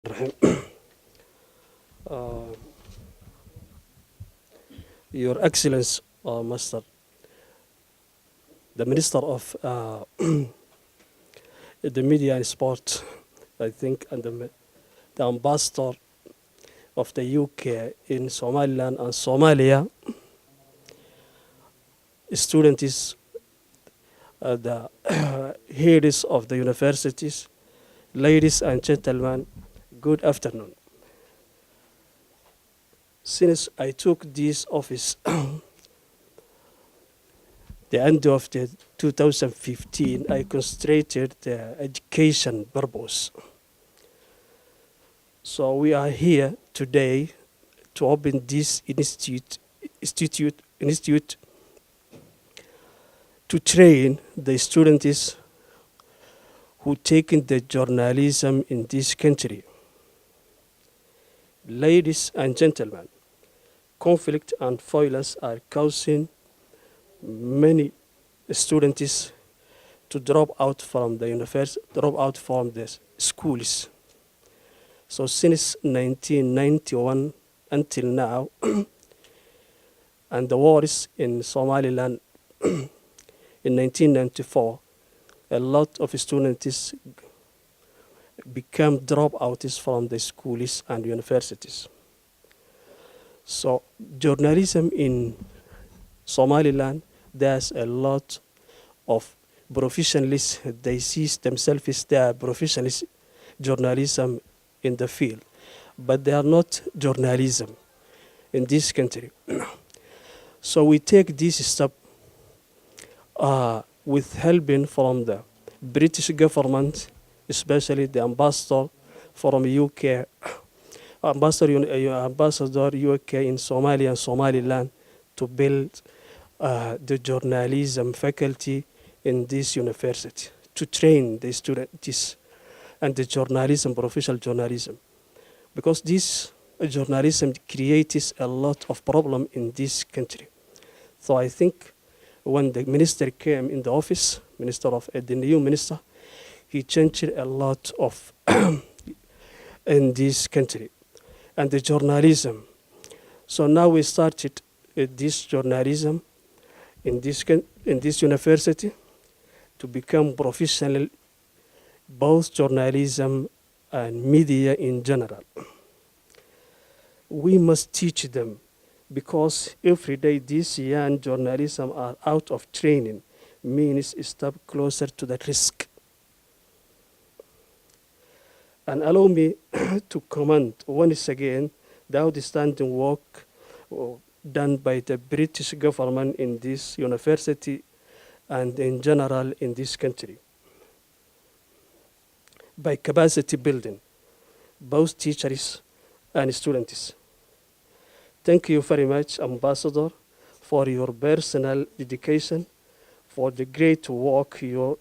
Uh, Your Excellence, Master, the Minister of the Media and Sport, I think, and the Ambassador of the UK in Somaliland and Somalia, students, the heads of the universities, ladies and gentlemen, good afternoon. Since I took this office the end of the 2015, I concentrated the education purpose. So we are here today to open this institute to train the students who taken the journalism in this country. Ladies and gentlemen, conflict and violence are causing many students to drop out from the university, drop out from the schools. So since 1991 until now, and the wars in Somaliland in 1994, a lot of students become dropouts from the schools and universities. So journalism in Somaliland, there's a lot of professionals. They see themselves as they are professionals journalism in the field, but they are not journalism in this country. So we take this step with helping from the British government, especially the ambassador from UK, ambassador UK in Somalia and Somaliland, to build the journalism faculty in this university, to train the students and the journalism, professional journalism. Because this journalism creates a lot of problem in this country. So I think when the minister came in the office, the new minister, he changed a lot of in this country and the journalism. So now we started this journalism in this university to become professional, both journalism and media in general. We must teach them, because every day these young journalism are out of training, means a step closer to the risk. And allow me to comment once again the outstanding work done by the British government in this university and in general in this country by capacity building, both teachers and students. Thank you very much, Ambassador, for your personal dedication, for the great work your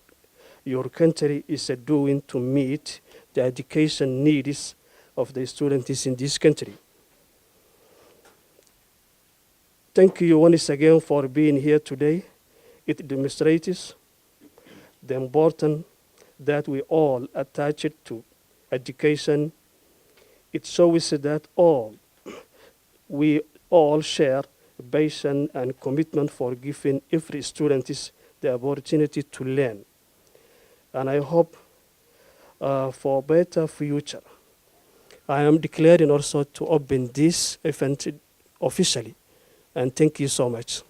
country is doing to meet the education needs of the students in this country. Thank you once again for being here today. It demonstrates the importance that we all attach to education. It shows that we all share passion and commitment for giving every student the opportunity to learn. And I hope for better future. I am declaring also to open this event officially. And thank you so much.